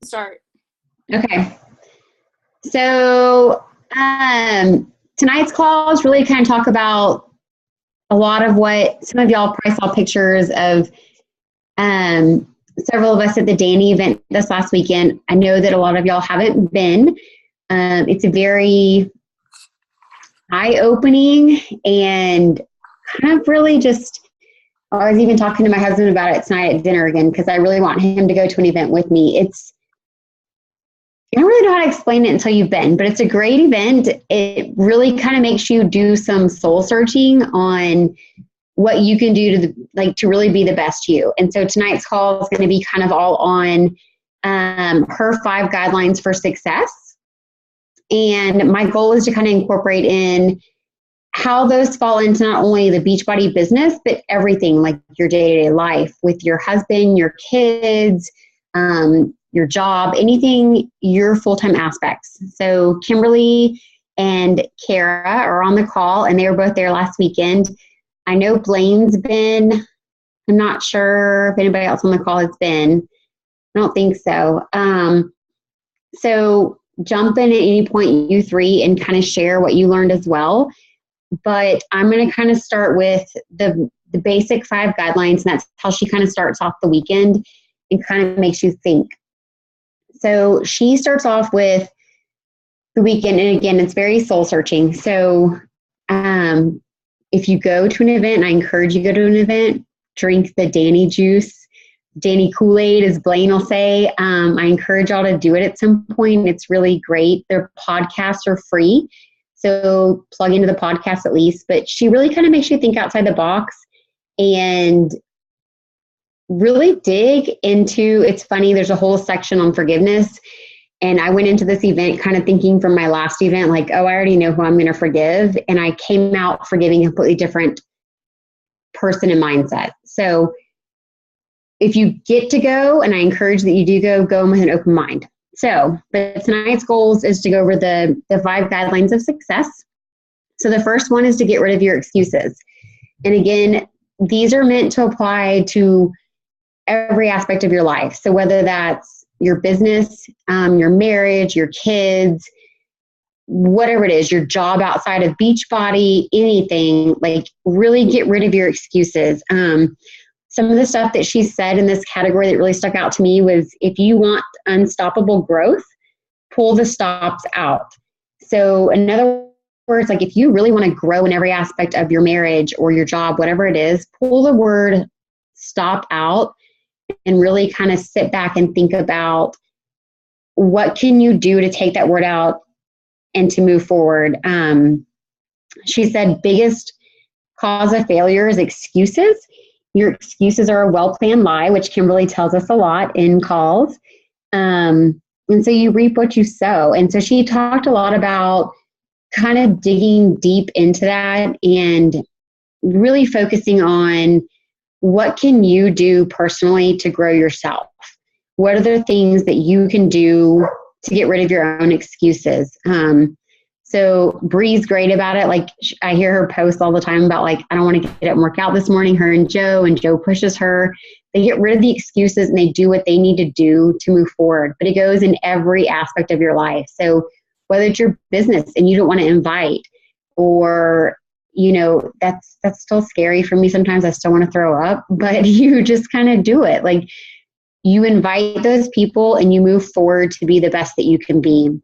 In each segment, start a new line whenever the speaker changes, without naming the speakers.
start.
Okay. So tonight's call is really kind of talk about a lot of what some of y'all probably saw pictures of several of us at the Dani event this last weekend. I know that a lot of y'all haven't been. It's a very eye-opening and kind of really just, I was even talking to my husband about it tonight at dinner again because I really want him to go to an event with me. I don't really know how to explain it until you've been, but it's a great event. It really kind of makes you do some soul searching on what you can do to really be the best you. And so tonight's call is going to be kind of all on her 5 guidelines for success. And my goal is to kind of incorporate in how those fall into not only the Beachbody business, but everything like your day-to-day life with your husband, your kids, your job, anything, your full-time aspects. So Kimberley and Kara are on the call, and they were both there last weekend. I know Blaine's been. I'm not sure if anybody else on the call has been. I don't think so. So jump in at any point, you 3, and kind of share what you learned as well. But I'm going to kind of start with the basic 5 guidelines, and that's how she kind of starts off the weekend and kind of makes you think. So she starts off with the weekend, and again, it's very soul searching. So if you go to an event, and I encourage you to go to an event, drink the Dani juice, Dani Kool-Aid, as Blaine will say. I encourage y'all to do it at some point. It's really great. Their podcasts are free, so plug into the podcast at least. But she really kind of makes you think outside the box and really dig into, it's funny, there's a whole section on forgiveness. And I went into this event kind of thinking from my last event, like, oh, I already know who I'm going to forgive. And I came out forgiving a completely different person and mindset. So if you get to go, and I encourage that you do go with an open mind. So, but tonight's goals is to go over the 5 guidelines of success. So the first one is to get rid of your excuses. And again, these are meant to apply to every aspect of your life. So whether that's your business, your marriage, your kids, whatever it is, your job outside of Beachbody, anything, like really get rid of your excuses. Some of the stuff that she said in this category that really stuck out to me was, if you want unstoppable growth, pull the stops out. So in other words, like if you really want to grow in every aspect of your marriage or your job, whatever it is, pull the word stop out and really kind of sit back and think about what can you do to take that word out and to move forward. She said biggest cause of failure is excuses. Your excuses are a well-planned lie, which Kimberley tells us a lot in calls. And so you reap what you sow. And so she talked a lot about kind of digging deep into that and really focusing on what can you do personally to grow yourself? What are the things that you can do to get rid of your own excuses? So Bree's great about it. Like I hear her post all the time about like, I don't want to get up and work out this morning, her and Joe pushes her. They get rid of the excuses and they do what they need to do to move forward. But it goes in every aspect of your life. So whether it's your business and you don't want to invite, or you know, that's still scary for me. Sometimes I still want to throw up, but you just kind of do it. Like you invite those people and you move forward to be the best that you can be.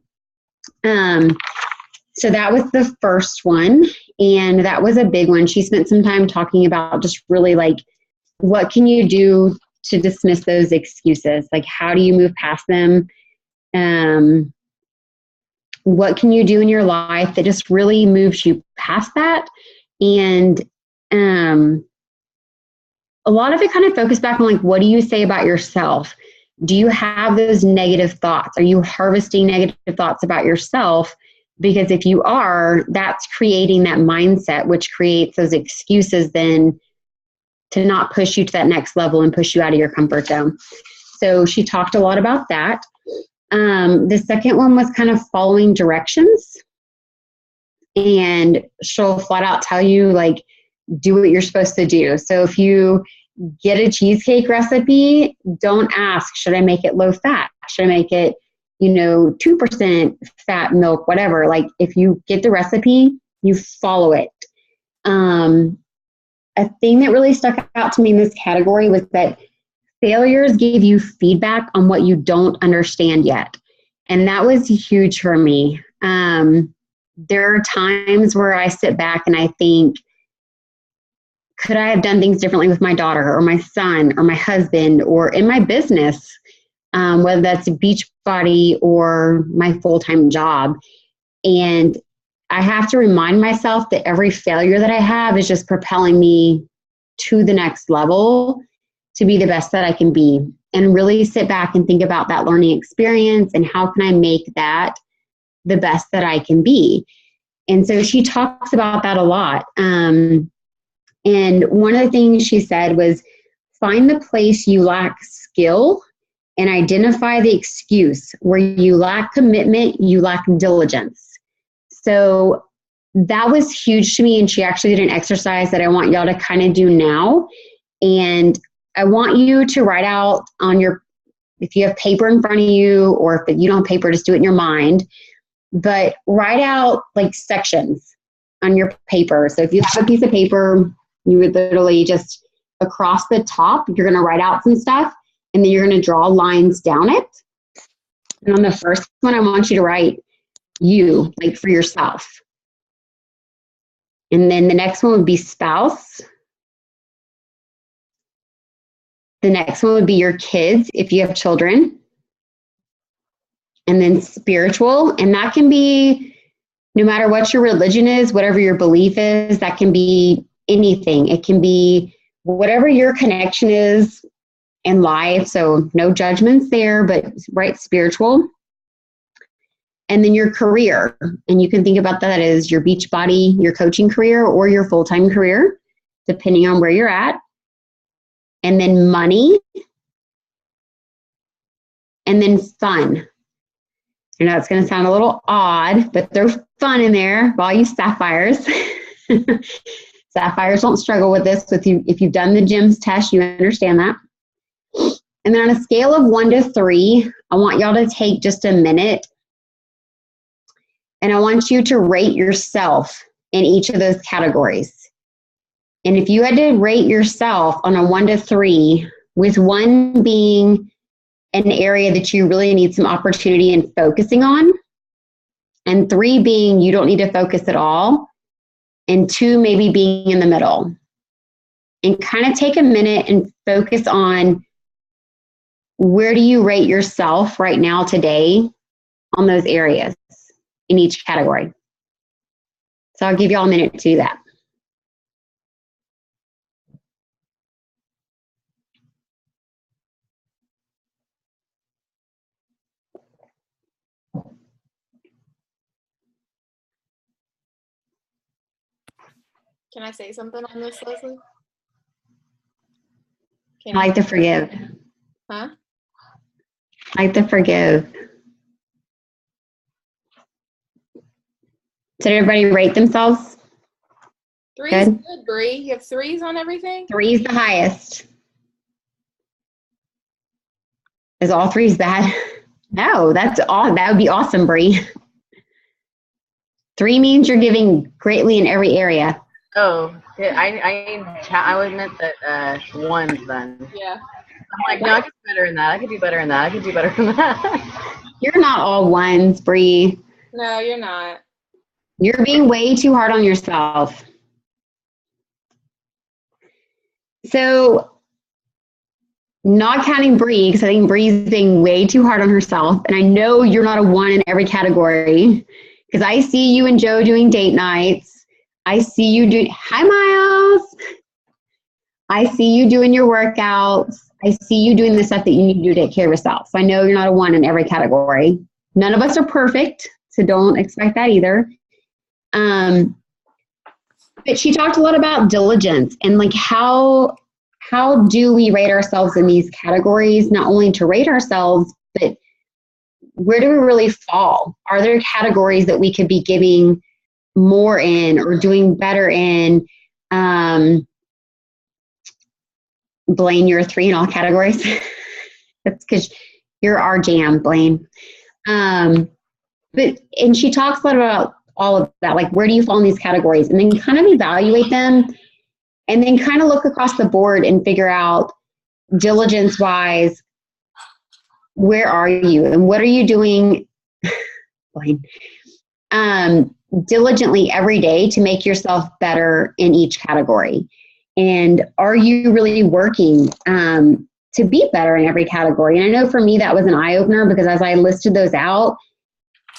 So that was the first one. And that was a big one. She spent some time talking about just really like, what can you do to dismiss those excuses? Like, how do you move past them? What can you do in your life that just really moves you past that? And a lot of it kind of focused back on like, what do you say about yourself? Do you have those negative thoughts? Are you harvesting negative thoughts about yourself? Because if you are, that's creating that mindset, which creates those excuses then to not push you to that next level and push you out of your comfort zone. So she talked a lot about that. The second one was kind of following directions. And she'll flat out tell you, like, do what you're supposed to do. So if you get a cheesecake recipe, don't ask, should I make it low fat? should I make it, 2% fat milk, whatever. Like if you get the recipe, you follow it. A thing that really stuck out to me in this category was that failures give you feedback on what you don't understand yet. And that was huge for me. There are times where I sit back and I think, could I have done things differently with my daughter or my son or my husband or in my business, whether that's Beachbody or my full-time job. And I have to remind myself that every failure that I have is just propelling me to the next level to be the best that I can be, and really sit back and think about that learning experience and how can I make that the best that I can be. And so she talks about that a lot. And one of the things she said was, find the place you lack skill and identify the excuse where you lack commitment, you lack diligence. So that was huge to me. And she actually did an exercise that I want y'all to kind of do now. And I want you to write out on if you have paper in front of you, or if you don't have paper, just do it in your mind. But write out like sections on your paper. So if you have a piece of paper, you would literally just across the top, you're going to write out some stuff, and then you're going to draw lines down it. And on the first one, I want you to write you, like for yourself. And then the next one would be spouse. The next one would be your kids, if you have children. And then spiritual, and that can be no matter what your religion is, whatever your belief is, that can be anything. It can be whatever your connection is in life. So no judgments there, but right, spiritual. And then your career. And you can think about that as your Beachbody, your coaching career, or your full-time career, depending on where you're at. And then money. And then fun. I know it's going to sound a little odd, but there's fun in there for all you sapphires. Sapphires don't struggle with this. If you've done the GEMS test, you understand that. And then on a scale of 1 to 3, I want y'all to take just a minute, and I want you to rate yourself in each of those categories. And if you had to rate yourself on a 1 to 3, with 1 being an area that you really need some opportunity in focusing on, and 3 being you don't need to focus at all, and 2 maybe being in the middle. And kind of take a minute and focus on, where do you rate yourself right now today on those areas in each category. So I'll give you all a minute to do that.
Can I say something on this, Leslie?
I like to forgive.
Huh?
I like to forgive. Did everybody rate themselves?
3 is good, Bree. You have 3s on everything?
3 is the highest. Is all 3s bad? No, that's all. That would be awesome, Bree. 3 means you're giving greatly in every area.
Oh, I would admit that 1's then.
Yeah.
I'm like, no, I could do better in that. I could do better in that. I could do better in that.
You're not all 1s, Bree.
No, you're not.
You're being way too hard on yourself. So, not counting Bree, because I think Bree's being way too hard on herself. And I know you're not a 1 in every category, because I see you and Joe doing date nights. I see you doing, hi Miles. I see you doing your workouts. I see you doing the stuff that you need to do to take care of yourself. So I know you're not a 1 in every category. None of us are perfect, so don't expect that either. But she talked a lot about diligence and like how do we rate ourselves in these categories, not only to rate ourselves, but where do we really fall? Are there categories that we could be giving more in or doing better in? Blaine, you're a 3 in all categories. That's because You're our jam, Blaine. And she talks a lot about all of that, like where do you fall in these categories, and then kind of evaluate them, and then kind of look across the board and figure out diligence-wise, where are you and what are you doing diligently every day to make yourself better in each category. And are you really working to be better in every category? And I know for me that was an eye-opener, because as I listed those out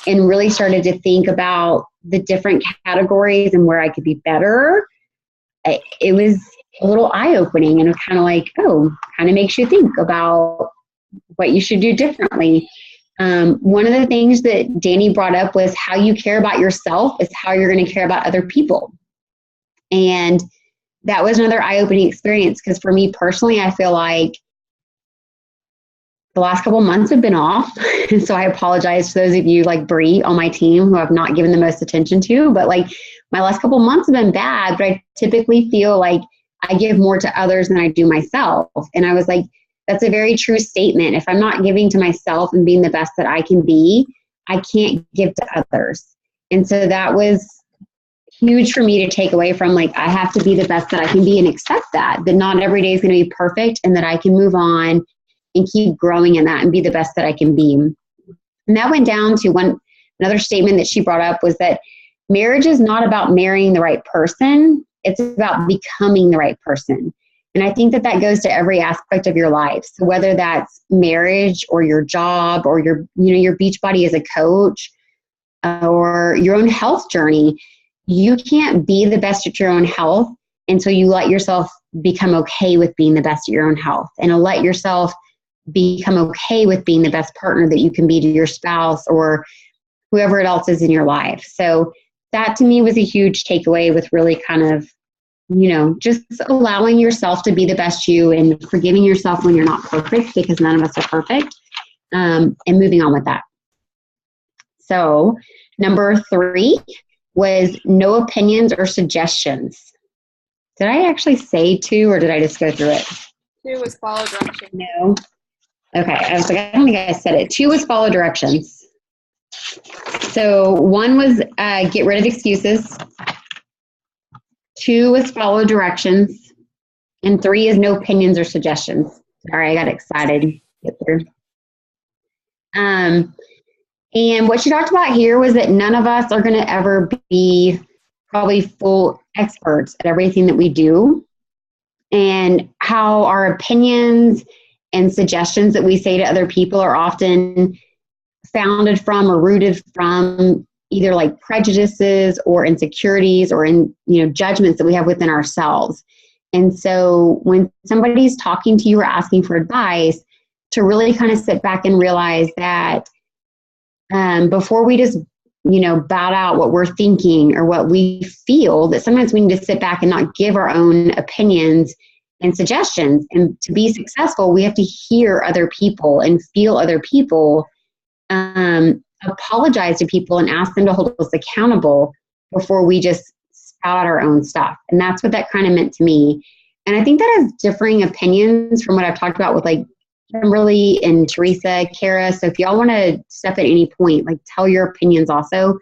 and really started to think about the different categories and where I could be better, it was a little eye-opening, and kind of like, kind of makes you think about what you should do differently. One of the things that Dani brought up was how you care about yourself is how you're going to care about other people. And that was another eye-opening experience, because for me personally, I feel like the last couple of months have been off. And so I apologize to those of you like Bree on my team who I've not given the most attention to, but like my last couple of months have been bad, but I typically feel like I give more to others than I do myself. And I was like, that's a very true statement. If I'm not giving to myself and being the best that I can be, I can't give to others. And so that was huge for me to take away from, like, I have to be the best that I can be and accept that not every day is going to be perfect, and that I can move on and keep growing in that and be the best that I can be. And that went down to another statement that she brought up was that marriage is not about marrying the right person. It's about becoming the right person. And I think that goes to every aspect of your life. So whether that's marriage or your job or your beach body as a coach or your own health journey, you can't be the best at your own health until you let yourself become okay with being the best at your own health, and let yourself become okay with being the best partner that you can be to your spouse or whoever else is in your life. So that to me was a huge takeaway, with really kind of, just allowing yourself to be the best you and forgiving yourself when you're not perfect, because none of us are perfect, and moving on with that. So number 3 was no opinions or suggestions. Did I actually say 2, or did I just go through it?
2 was follow directions.
No. Okay, I was like, I don't think I said it. 2 was follow directions. So 1 was get rid of excuses. 2 was follow directions. And 3 is no opinions or suggestions. Sorry, I got excited. Get through. And what she talked about here was that none of us are going to ever be probably full experts at everything that we do, and how our opinions and suggestions that we say to other people are often founded from or rooted from either like prejudices or insecurities or judgments that we have within ourselves. And so when somebody's talking to you or asking for advice, to really kind of sit back and realize that before we just bat out what we're thinking or what we feel, that sometimes we need to sit back and not give our own opinions and suggestions. And to be successful, we have to hear other people and feel other people, apologize to people and ask them to hold us accountable before we just spout out our own stuff. And that's what that kind of meant to me. And I think that has differing opinions from what I've talked about with like Kimberly and Teresa, Kara. So if y'all want to step at any point, like tell your opinions also.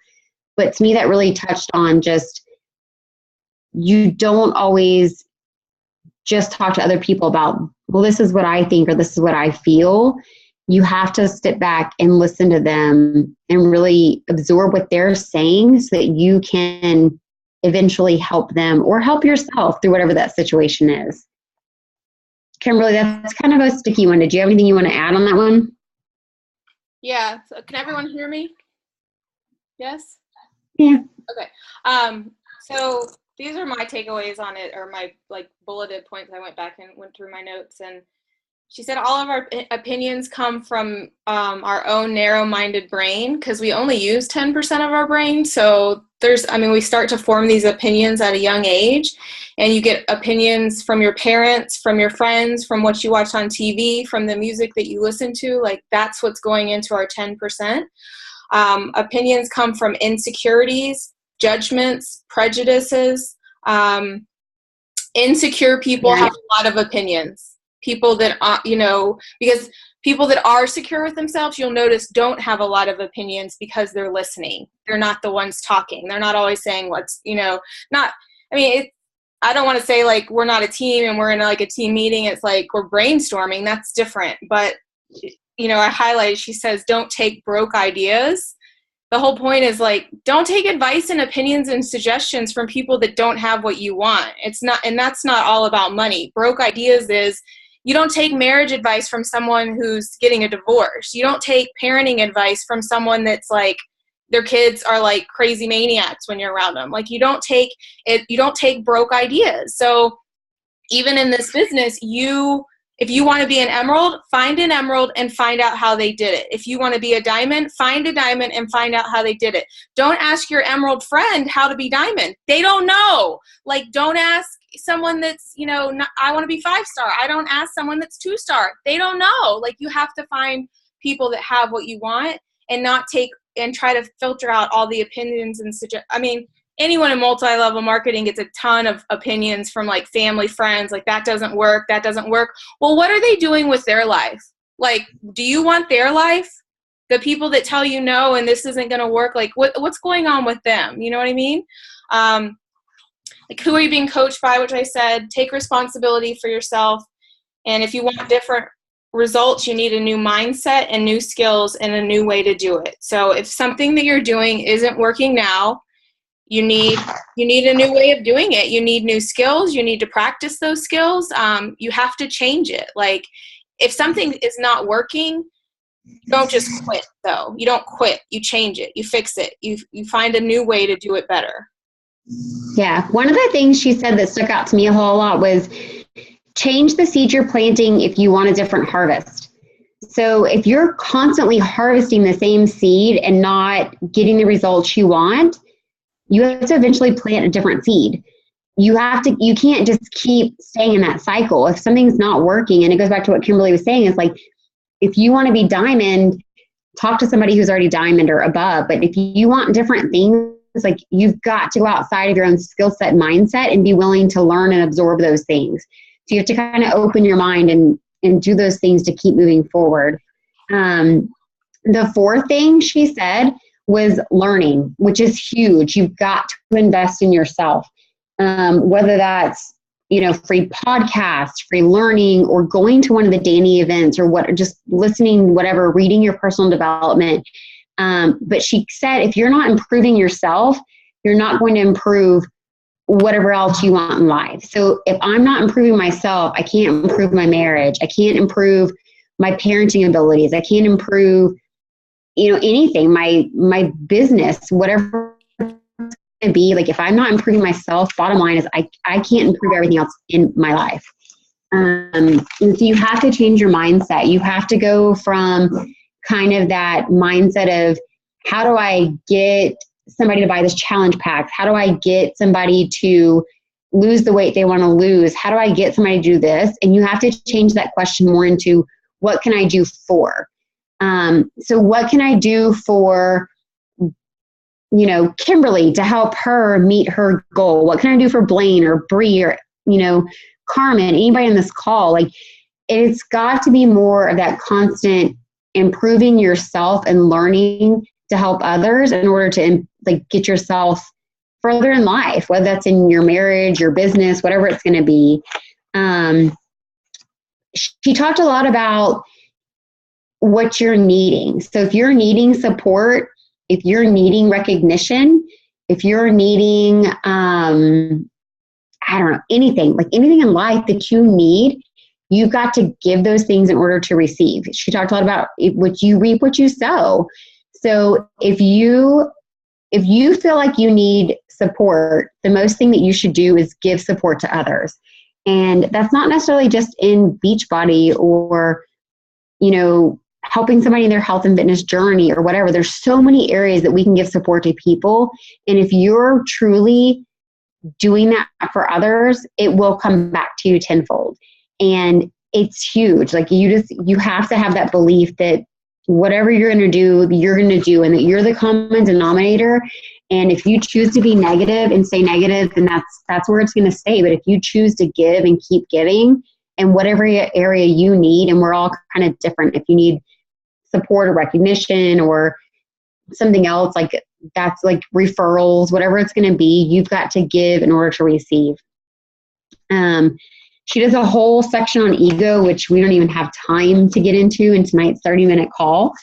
But to me, that really touched on just, you don't always just talk to other people about, well, this is what I think or this is what I feel. You have to step back and listen to them and really absorb what they're saying so that you can eventually help them or help yourself through whatever that situation is. Kimberly, that's kind of a sticky one. Did you have anything you want to add on that one?
Yeah. So can everyone hear me? Yes?
Yeah.
Okay. So these are my takeaways on it, or my like bulleted points. I went back and went through my notes, and she said all of our opinions come from our own narrow-minded brain, because we only use 10% of our brain. So we start to form these opinions at a young age, and you get opinions from your parents, from your friends, from what you watch on TV, from the music that you listen to. Like, that's what's going into our 10%. Opinions come from insecurities, judgments, prejudices. Insecure people have a lot of opinions. people that are, because people that are secure with themselves, you'll notice, don't have a lot of opinions because they're listening. They're not the ones talking. They're not always saying I don't want to say like we're not a team and we're in like a team meeting. It's like we're brainstorming. That's different. But, I highlighted, she says, don't take broke ideas. The whole point is like, don't take advice and opinions and suggestions from people that don't have what you want. It's not, and that's not all about money. Broke ideas is, you don't take marriage advice from someone who's getting a divorce. You don't take parenting advice from someone that's like, their kids are like crazy maniacs when you're around them. Like you don't take broke ideas. So even in this business, if you want to be an emerald, find an emerald and find out how they did it. If you want to be a diamond, find a diamond and find out how they did it. Don't ask your emerald friend how to be diamond. They don't know. Like, don't ask someone that's, I want to be 5-star. I don't ask someone that's 2-star. They don't know. Like, you have to find people that have what you want and not take and try to filter out all the opinions and suggest. Anyone in multi-level marketing gets a ton of opinions from like family, friends, like that doesn't work. Well, what are they doing with their life? Like, do you want their life? The people that tell you no and this isn't going to work, like what's going on with them? You know what I mean? Like, who are you being coached by, which I said, take responsibility for yourself. And if you want different results, you need a new mindset and new skills and a new way to do it. So if something that you're doing isn't working now, you need a new way of doing it. You need new skills. You need to practice those skills. You have to change it. Like, if something is not working, don't just quit though. You don't quit. You change it. You fix it. You find a new way to do it better.
Yeah. One of the things she said that stuck out to me a whole lot was change the seed you're planting if you want a different harvest. So if you're constantly harvesting the same seed and not getting the results you want, you have to eventually plant a different seed. You can't just keep staying in that cycle. If something's not working, and it goes back to what Kimberly was saying, is like, if you want to be diamond, talk to somebody who's already diamond or above. But if you want different things, like, you've got to go outside of your own skill set mindset and be willing to learn and absorb those things. So you have to kind of open your mind and do those things to keep moving forward. The fourth thing she said was learning, which is huge. You've got to invest in yourself, whether that's, free podcasts, free learning, or going to one of the Dani events, or just listening, whatever, reading your personal development. But she said, if you're not improving yourself, you're not going to improve whatever else you want in life. So if I'm not improving myself, I can't improve my marriage. I can't improve my parenting abilities. I can't improve anything, my business, whatever it's going to be. Like, if I'm not improving myself, bottom line is I can't improve everything else in my life. And so you have to change your mindset. You have to go from kind of that mindset of, how do I get somebody to buy this challenge pack? How do I get somebody to lose the weight they want to lose? How do I get somebody to do this? And you have to change that question more into, what can I do for? So what can I do for, Kimberly to help her meet her goal? What can I do for Blaine or Bree or, Carmen, anybody on this call? Like, it's got to be more of that constant improving yourself and learning to help others in order to get yourself further in life, whether that's in your marriage, your business, whatever it's going to be. She talked a lot about what you're needing. So if you're needing support, if you're needing recognition, if you're needing, anything in life that you need, you've got to give those things in order to receive. She talked a lot about what you reap, what you sow. So if you feel like you need support, the most thing that you should do is give support to others. And that's not necessarily just in Beachbody or, helping somebody in their health and fitness journey or whatever. There's so many areas that we can give support to people. And if you're truly doing that for others, it will come back to you tenfold. And it's huge. Like, you have to have that belief that whatever you're going to do, and that you're the common denominator. And if you choose to be negative and stay negative, then that's where it's going to stay. But if you choose to give and keep giving in whatever area you need. And we're all kind of different. If you need support or recognition or something else, like that's like referrals, whatever it's going to be, you've got to give in order to receive. She does a whole section on ego, which we don't even have time to get into in tonight's 30-minute call.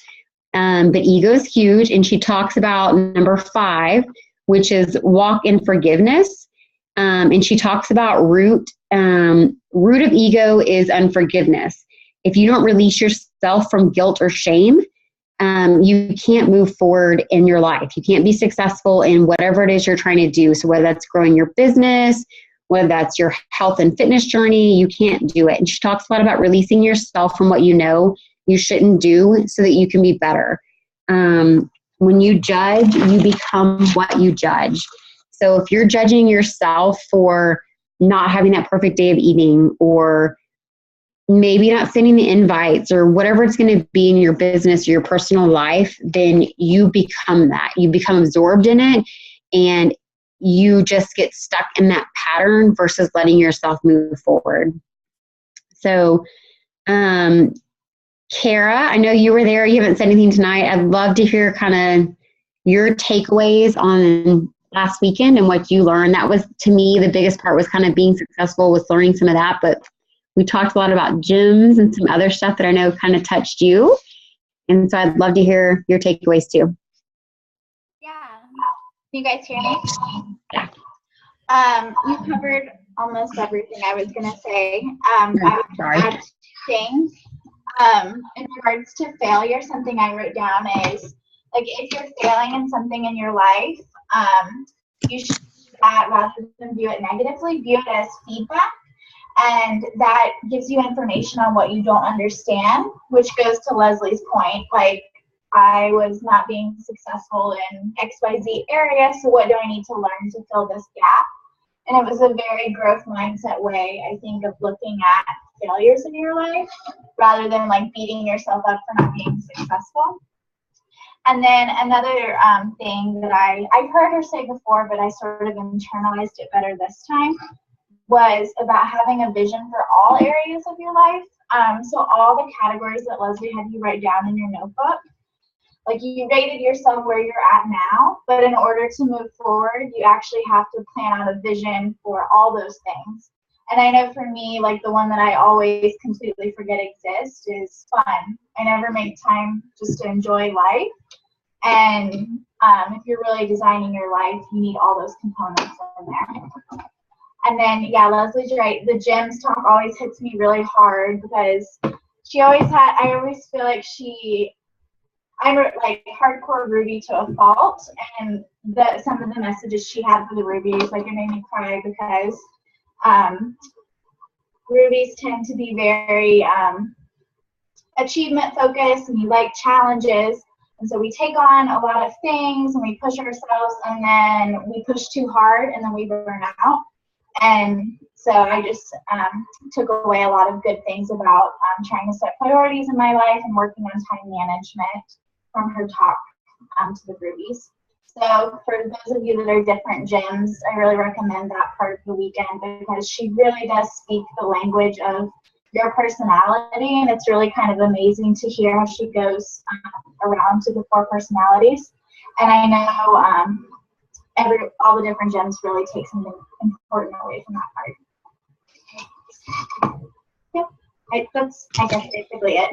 But ego is huge. And she talks about number 5, which is walk in forgiveness. And she talks about root of ego is unforgiveness. If you don't release yourself from guilt or shame, you can't move forward in your life. You can't be successful in whatever it is you're trying to do. So whether that's growing your business, whether that's your health and fitness journey, you can't do it. And she talks a lot about releasing yourself from what you know you shouldn't do so that you can be better. When you judge, you become what you judge. So if you're judging yourself for not having that perfect day of eating, or maybe not sending the invites, or whatever it's going to be in your business or your personal life, then you become that. You become absorbed in it, and you just get stuck in that pattern versus letting yourself move forward. So, Kara, I know you were there. You haven't said anything tonight. I'd love to hear kind of your takeaways on last weekend and what you learned. That was, to me, the biggest part was kind of being successful with learning some of that. But we talked a lot about gyms and some other stuff that I know kind of touched you. And so I'd love to hear your takeaways too.
Yeah. Can you guys hear me?
Yeah.
You covered almost everything I was going to say.
Sorry.
I think in regards to failure, something I wrote down is, like, if you're failing in something in your life, you should, rather than view it negatively, view it as feedback. And that gives you information on what you don't understand, which goes to Leslie's point. Like, I was not being successful in XYZ area, so what do I need to learn to fill this gap? And it was a very growth mindset way, I think, of looking at failures in your life rather than like beating yourself up for not being successful. And then another thing that I've heard her say before, but I sort of internalized it better this time, was about having a vision for all areas of your life. So all the categories that Leslie had you write down in your notebook, like, you rated yourself where you're at now, but in order to move forward, you actually have to plan out a vision for all those things. And I know for me, like, the one that I always completely forget exists is fun. I never make time just to enjoy life. And if you're really designing your life, you need all those components in there. And then, yeah, Leslie's right. The gyms talk always hits me really hard because I always feel like I'm like hardcore Ruby to a fault. And some of the messages she had for the Rubies, like, it made me cry because Rubies tend to be very achievement focused, and we like challenges. And so we take on a lot of things and we push ourselves, and then we push too hard and then we burn out. And so I just took away a lot of good things about trying to set priorities in my life and working on time management from her talk to the Rubies. So for those of you that are different gyms, I really recommend that part of the weekend because she really does speak the language of your personality, and it's really kind of amazing to hear how she goes around to the 4 personalities. And I know all the different gyms really take something important away from that part. Yep, that's, I guess, basically it.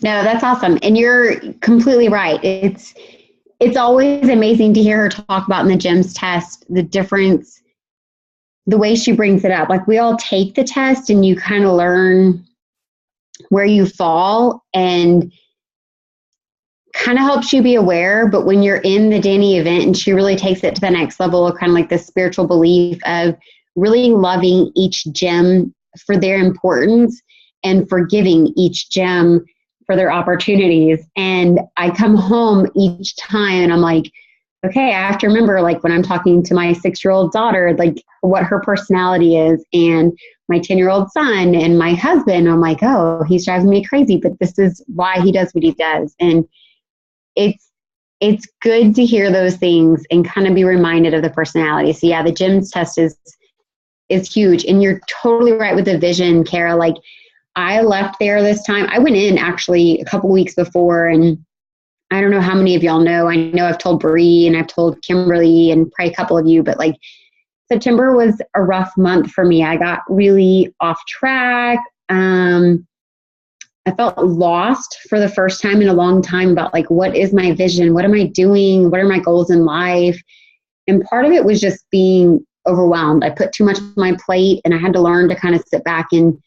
No, that's awesome. And you're completely right. It's always amazing to hear her talk about in the GEMS test, the difference, the way she brings it up. Like, we all take the test and you kind of learn where you fall and kind of helps you be aware. But when you're in the Dani event, and she really takes it to the next level of kind of like the spiritual belief of really loving each gem for their importance and forgiving each gem for their opportunities. And I come home each time and I'm like, okay, I have to remember, like, when I'm talking to my 6-year-old daughter, like, what her personality is, and my 10-year-old son and my husband. I'm like, oh, he's driving me crazy, but this is why he does what he does. And it's good to hear those things and kind of be reminded of the personality. So yeah, the GEMS test is is huge. And you're totally right with the vision, Kara. Like, I left there this time. I went in actually a couple weeks before, and I don't know how many of y'all know. I know I've told Bree and I've told Kimberly and probably a couple of you, but like September was a rough month for me. I got really off track. I felt lost for the first time in a long time about like, what is my vision? What am I doing? What are my goals in life? And part of it was just being overwhelmed. I put too much on my plate, and I had to learn to kind of sit back and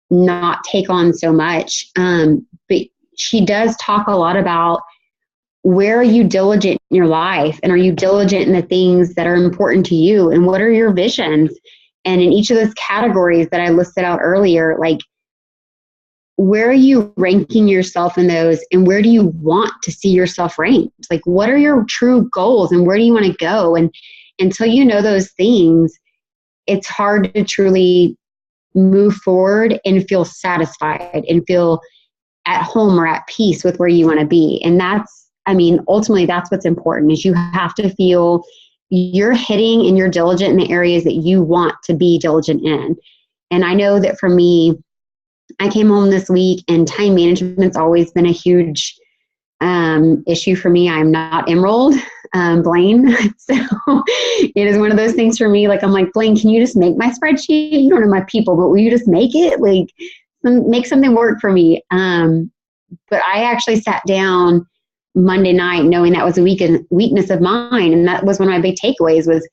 not take on so much. But she does talk a lot about, where are you diligent in your life? And are you diligent in the things that are important to you? And what are your visions? And in each of those categories that I listed out earlier, like, where are you ranking yourself in those, and where do you want to see yourself ranked? Like, what are your true goals, and where do you want to go? And until you know those things, it's hard to truly move forward and feel satisfied and feel at home or at peace with where you want to be. And that's, I mean, ultimately that's what's important, is you have to feel you're hitting and you're diligent in the areas that you want to be diligent in. And I know that for me, I came home this week, and time management's always been a huge issue for me. I'm not Emerald, Blaine. So it is one of those things for me. Like, I'm like, Blaine, can you just make my spreadsheet? You don't know my people, but will you just make it? Like, make something work for me. But I actually sat down Monday night knowing that was a weakness of mine. And that was one of my big takeaways was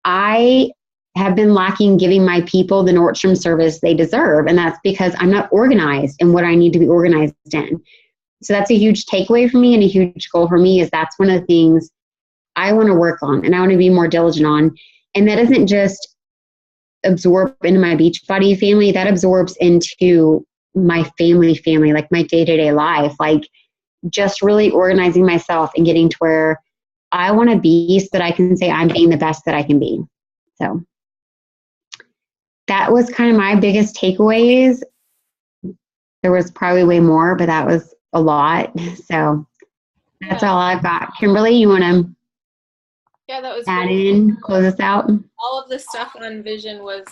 I have been lacking giving my people the Nordstrom service they deserve. And that's because I'm not organized in what I need to be organized in. So that's a huge takeaway for me, and a huge goal for me is that's one of the things I want to work on and I want to be more diligent on. And that isn't just absorb into my Beachbody family, that absorbs into my family, like my day-to-day life, like just really organizing myself and getting to where I want to be so that I can say I'm being the best that I can be. So that was kind of my biggest takeaways. There was probably way more, but that was a lot. So that's all I've got. Kimberly, you want to
that was
add
great.
in, close us out?
All of the stuff on vision was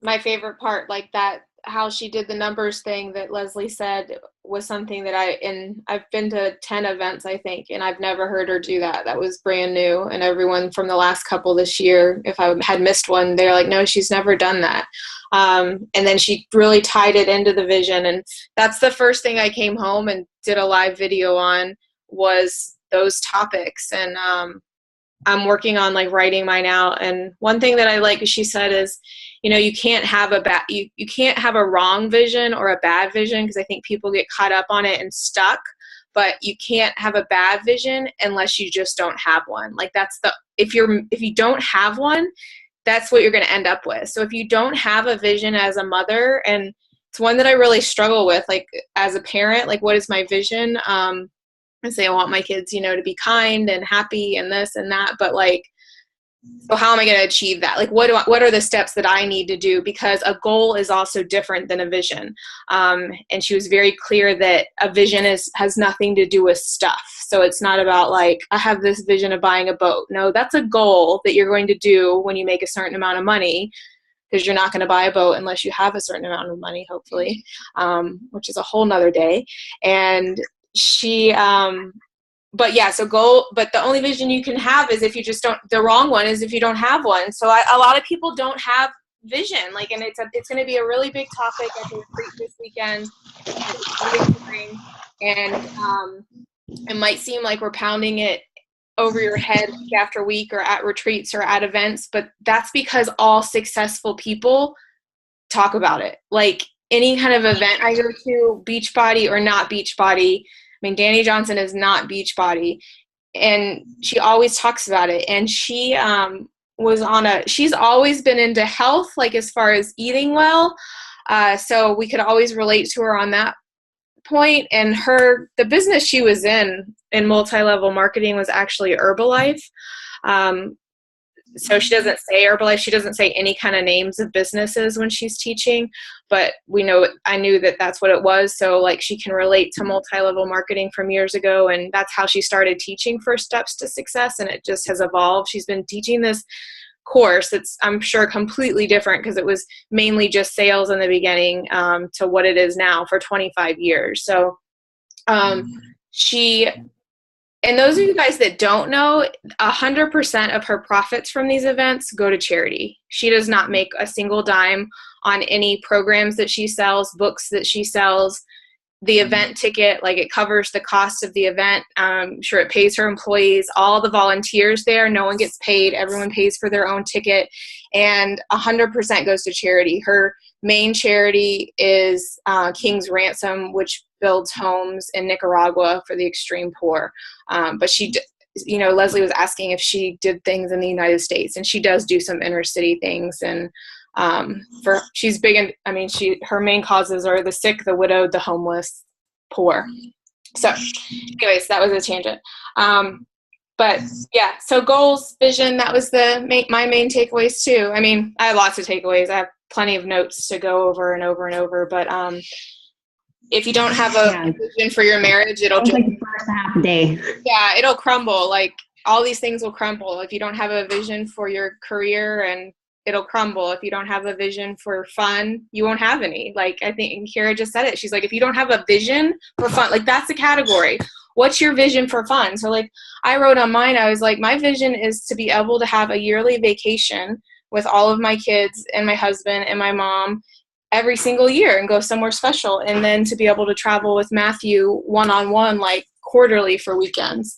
my favorite part. Like that, how she did the numbers thing that Leslie said was something that I've been to 10 events, I think, and I've never heard her do that. That was brand new. And everyone from the last couple this year, if I had missed one, they're like, no, she's never done that. And then she really tied it into the vision. And that's the first thing I came home and did a live video on, was those topics. And I'm working on like writing mine out. And one thing that I like, she said, is, you know, you can't have you can't have a wrong vision or a bad vision, because I think people get caught up on it and stuck. But you can't have a bad vision unless you just don't have one. Like if you don't have one, that's what you're going to end up with. So if you don't have a vision as a mother, and it's one that I really struggle with, like as a parent, like what is my vision? I say I want my kids, you know, to be kind and happy and this and that, but like, so how am I going to achieve that? Like, what are the steps that I need to do? Because a goal is also different than a vision. And she was very clear that a vision has nothing to do with stuff. So it's not about like, I have this vision of buying a boat. No, that's a goal that you're going to do when you make a certain amount of money, because you're not going to buy a boat unless you have a certain amount of money, hopefully, which is a whole nother day. And she, but yeah, so but the only vision you can have is if you just don't, the wrong one is if you don't have one. So a lot of people don't have vision, like, and it's going to be a really big topic at the retreat this weekend. And it might seem like we're pounding it over your head week after week, or at retreats or at events, but that's because all successful people talk about it. Like any kind of event I go to, Beachbody or not Beachbody, I mean, Dani Johnson is not Beachbody, and she always talks about it. And she she's always been into health, like as far as eating well. So we could always relate to her on that point. And the business she was in multi-level marketing was actually Herbalife. So she doesn't say Herbalife. She doesn't say any kind of names of businesses when she's teaching, but I knew that that's what it was. So like she can relate to multi-level marketing from years ago. And that's how she started teaching First Steps to Success. And it just has evolved. She's been teaching this course. It's, I'm sure, completely different because it was mainly just sales in the beginning to what it is now for 25 years. So she, and those of you guys that don't know, 100% of her profits from these events go to charity. She does not make a single dime on any programs that she sells, books that she sells. The event ticket, like, it covers the cost of the event. I'm sure it pays her employees, all the volunteers there. No one gets paid. Everyone pays for their own ticket, and 100% goes to charity. Her main charity is King's Ransom, which builds homes in Nicaragua for the extreme poor. But she, you know, Leslie was asking if she did things in the United States, and she does do some inner city things. And she's big in, I mean, her main causes are the sick, the widowed, the homeless, poor. So anyways, that was a tangent. But yeah, so goals, vision, that was my main takeaways too. I mean, I have lots of takeaways. I have plenty of notes to go over and over and over, but if you don't have a vision for your marriage, it'll just,
like the first half a day. Yeah,
it'll crumble. Like, all these things will crumble. If you don't have a vision for your career, and it'll crumble. If you don't have a vision for fun, you won't have any. Like, I think Kira just said it. She's like, if you don't have a vision for fun, like, that's the category. What's your vision for fun? So, like, I wrote on mine, I was like, my vision is to be able to have a yearly vacation with all of my kids and my husband and my mom every single year and go somewhere special. And then to be able to travel with Matthew one-on-one, like, quarterly for weekends.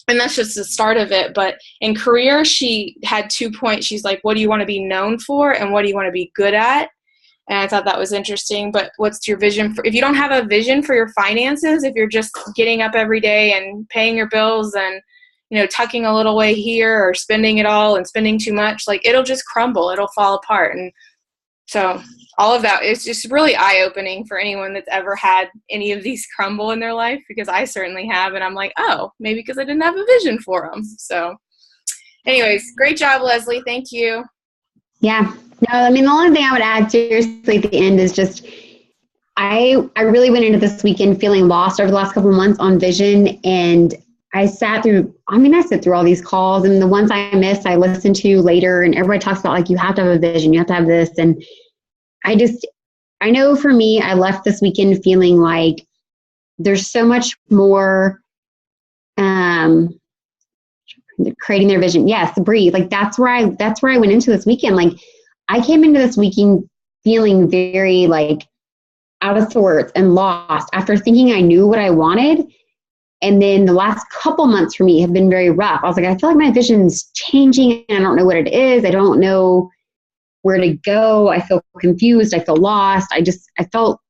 And that's just the start of it. But in career, she had 2 points. She's like, what do you want to be known for, and what do you want to be good at? And I thought that was interesting. But what's your vision for, if you don't have a vision for your finances, if you're just getting up every day and paying your bills and, you know, tucking a little away here or spending it all and spending too much, like, it'll just crumble. It'll fall apart. And so all of that is just really eye-opening for anyone that's ever had any of these crumble in their life, because I certainly have. And I'm like, oh, maybe because I didn't have a vision for them. So anyways, great job, Leslie. Thank you.
Yeah. No, I mean, the only thing I would add seriously at the end is just, I really went into this weekend feeling lost over the last couple of months on vision. And I sit through all these calls, and the ones I missed, I listened to later, and everybody talks about, like, you have to have a vision, you have to have this. And I know for me, I left this weekend feeling like there's so much more creating their vision. Yes, breathe. Like, that's where I went into this weekend. Like, I came into this weekend feeling very, like, out of sorts and lost after thinking I knew what I wanted. And then the last couple months for me have been very rough. I was like, I feel like my vision's changing, and I don't know what it is. I don't know where to go. I feel confused. I feel lost. I felt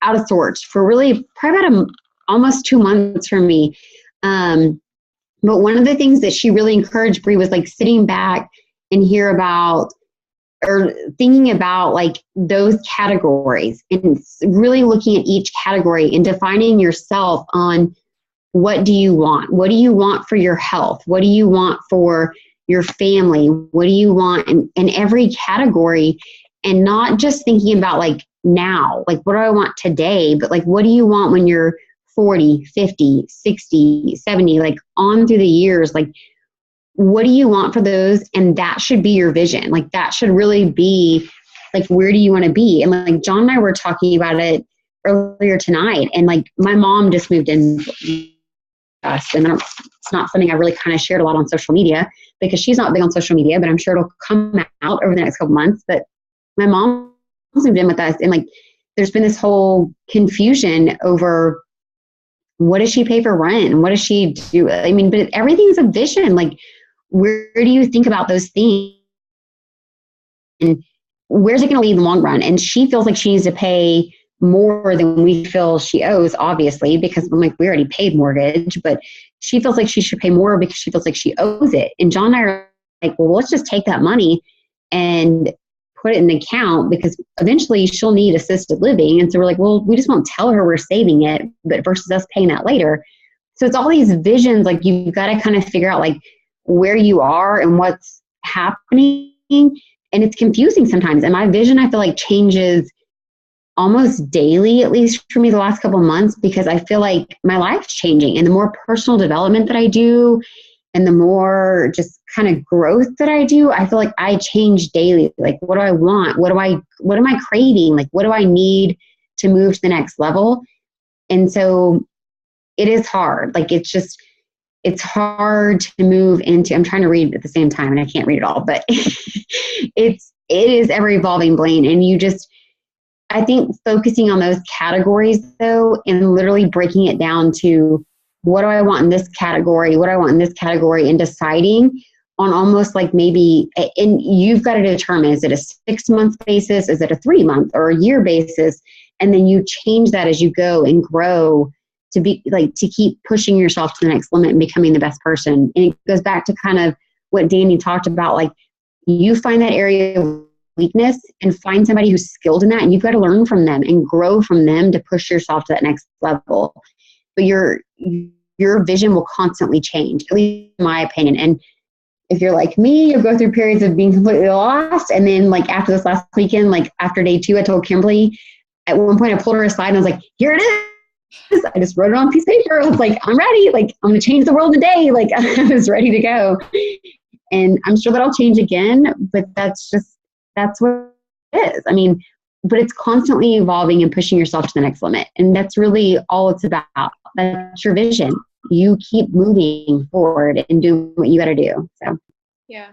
out of sorts for really probably about almost 2 months for me. But one of the things that she really encouraged Bree was, like, sitting back and thinking about, like, those categories, and really looking at each category and defining yourself on, what do you want? What do you want for your health? What do you want for your family? What do you want in every category? And not just thinking about, like, now, like, what do I want today? But, like, what do you want when you're 40, 50, 60, 70, like, on through the years? Like, what do you want for those? And that should be your vision. Like, that should really be, like, where do you want to be? And, like, John and I were talking about it earlier tonight. And, like, my mom just moved in us, and it's not something I really kind of shared a lot on social media, because she's not big on social media, but I'm sure it'll come out over the next couple months. But my mom moved in with us, and, like, there's been this whole confusion over, what does she pay for rent, and what does she do? I mean, but everything's a vision. Like, where do you think about those things, and where's it going to lead in the long run? And she feels like she needs to pay more than we feel she owes, obviously, because I'm like, we already paid mortgage, but she feels like she should pay more because she feels like she owes it. And John and I are like, well, let's just take that money and put it in an account, because eventually she'll need assisted living. And so we're like, well, we just won't tell her we're saving it, but versus us paying that later. So it's all these visions. Like, you've got to kind of figure out, like, where you are and what's happening. And it's confusing sometimes. And my vision, I feel like, changes almost daily, at least for me the last couple of months, because I feel like my life's changing. And the more personal development that I do, and the more just kind of growth that I do, I feel like I change daily. Like, what do I want? What am I craving? Like, what do I need to move to the next level? And so it is hard. Like, it's hard to move into, I'm trying to read at the same time and I can't read it all, but it is ever evolving, Blaine. And I think focusing on those categories though, and literally breaking it down to what do I want in this category, what do I want in this category, and deciding on almost like maybe, and you've got to determine, is it a 6-month basis? Is it a 3-month or a year basis? And then you change that as you go and grow to be like, to keep pushing yourself to the next limit and becoming the best person. And it goes back to kind of what Dani talked about, like you find that area of weakness and find somebody who's skilled in that, and you've got to learn from them and grow from them to push yourself to that next level. But your vision will constantly change, at least in my opinion. And if you're like me, you'll go through periods of being completely lost. And then like after this last weekend, like after day 2, I told Kimberly, at one point I pulled her aside and I was like, here it is. I just wrote it on a piece of paper. I was like, I'm ready. Like, I'm going to change the world today. Like, I was ready to go. And I'm sure that I'll change again, but that's what it is. I mean, but it's constantly evolving and pushing yourself to the next limit. And that's really all it's about. That's your vision. You keep moving forward and doing what you got to do. So
yeah,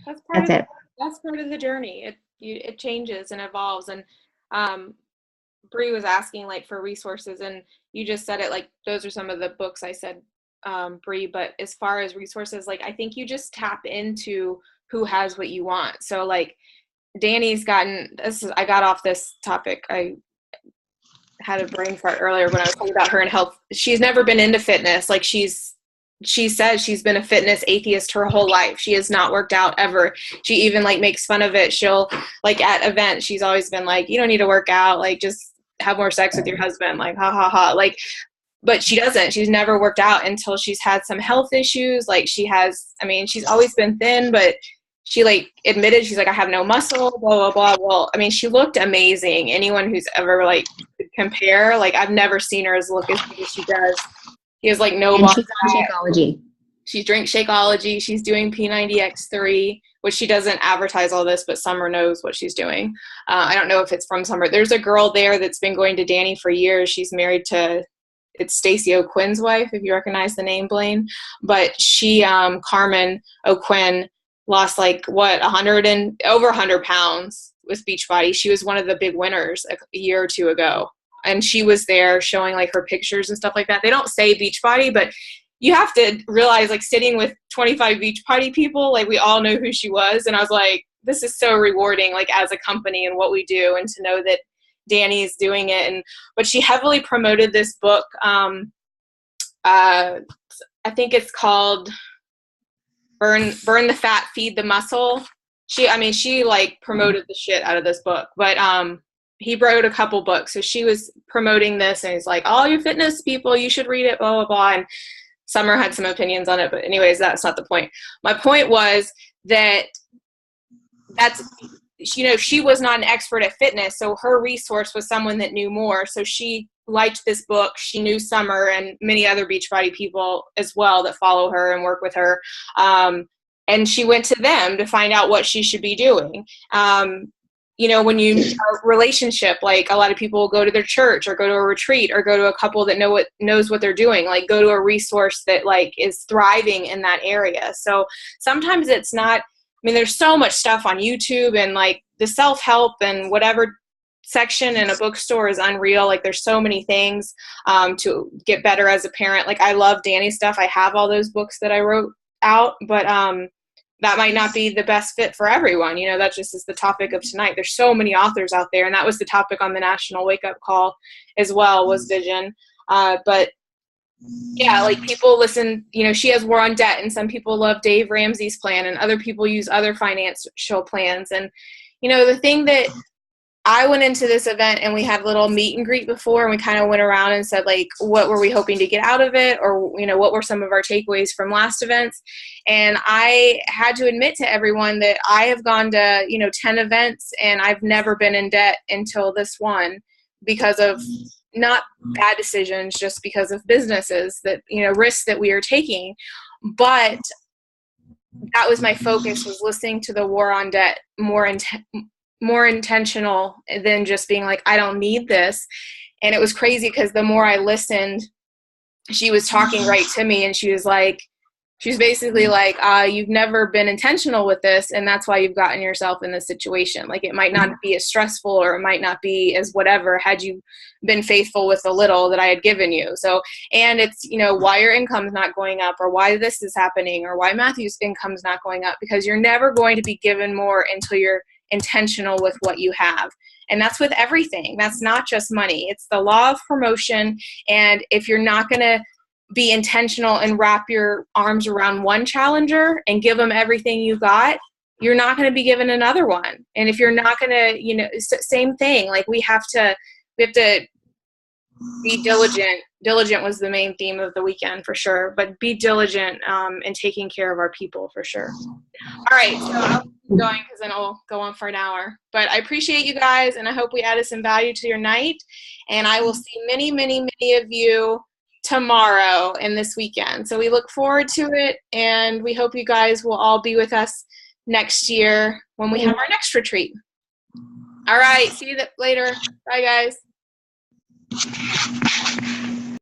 that's
it.
That's part of the journey. It changes and evolves. And Bree was asking like for resources, and you just said it, like those are some of the books I said, Bree. But as far as resources, like I think you just tap into who has what you want. So like Dani's I got off this topic. I had a brain fart earlier when I was talking about her and health. She's never been into fitness. Like she says she's been a fitness atheist her whole life. She has not worked out ever. She even like makes fun of it. She'll like at events, she's always been like, you don't need to work out. Like just have more sex with your husband. Like, ha ha ha. Like, but she doesn't. She's never worked out until she's had some health issues. Like she's always been thin, but she like admitted, she's like, I have no muscle, blah, blah, blah. Well, I mean, she looked amazing. Anyone who's ever like compare, like I've never seen her look as good as she does. She has like no body.
She's on Shakeology.
She drinks Shakeology. She's doing P90X3, which she doesn't advertise all this, but Summer knows what she's doing. I don't know if it's from Summer. There's a girl there that's been going to Dani for years. She's married to, it's Stacey O'Quinn's wife, if you recognize the name, Blaine. But she, Carmen O'Quinn, lost like over 100 pounds with Beachbody. She was one of the big winners a year or 2 ago. And she was there showing like her pictures and stuff like that. They don't say Beachbody, but you have to realize like sitting with 25 Beachbody people, like we all know who she was. And I was like, this is so rewarding, like as a company and what we do, and to know that Dani is doing it. But she heavily promoted this book. I think it's called Burn the Fat, Feed the Muscle. She like promoted the shit out of this book, but he wrote a couple books. So she was promoting this and he's like, all you fitness people, you should read it, blah, blah, blah. And Summer had some opinions on it, but anyways, that's not the point. My point was that she was not an expert at fitness. So her resource was someone that knew more. So she liked this book. She knew Summer and many other Beachbody people as well that follow her and work with her. And she went to them to find out what she should be doing. When you a relationship, like a lot of people go to their church or go to a retreat or go to a couple that knows what they're doing, like go to a resource that like is thriving in that area. So sometimes it's not, there's so much stuff on YouTube and like the self-help and whatever section in a bookstore is unreal. Like there's so many things to get better as a parent. Like I love Dani's stuff. I have all those books that I wrote out, but that might not be the best fit for everyone. That just is the topic of tonight. There's so many authors out there. And that was the topic on the National Wake Up Call as well, was vision. But yeah, like people listen, she has War on Debt, and some people love Dave Ramsey's plan, and other people use other financial plans. And, the thing that I went into this event and we had a little meet and greet before, and we kind of went around and said, like, what were we hoping to get out of it? Or, what were some of our takeaways from last events? And I had to admit to everyone that I have gone to, 10 events, and I've never been in debt until this one, because of not bad decisions, just because of businesses that, risks that we are taking. But that was my focus, was listening to the war on debt more intentional than just being like, I don't need this. And it was crazy because the more I listened, she was talking right to me, and she was basically like, you've never been intentional with this, and that's why you've gotten yourself in this situation. Like, it might not be as stressful, or it might not be as whatever, had you been faithful with the little that I had given you. So, and it's, why your income's not going up, or why this is happening, or why Matthew's income's not going up, because you're never going to be given more until you're intentional with what you have. And that's with everything. That's not just money. It's the law of promotion. And if you're not going to be intentional and wrap your arms around one challenger and give them everything you got, you're not going to be given another one. And if you're not going to, same thing, like we have to be diligent. Diligent was the main theme of the weekend for sure, but be diligent in taking care of our people for sure. All right, so I'll keep going because then it'll go on for an hour. But I appreciate you guys, and I hope we added some value to your night. And I will see many, many, many of you tomorrow and this weekend. So we look forward to it, and we hope you guys will all be with us next year when we have our next retreat. All right, see you later. Bye, guys.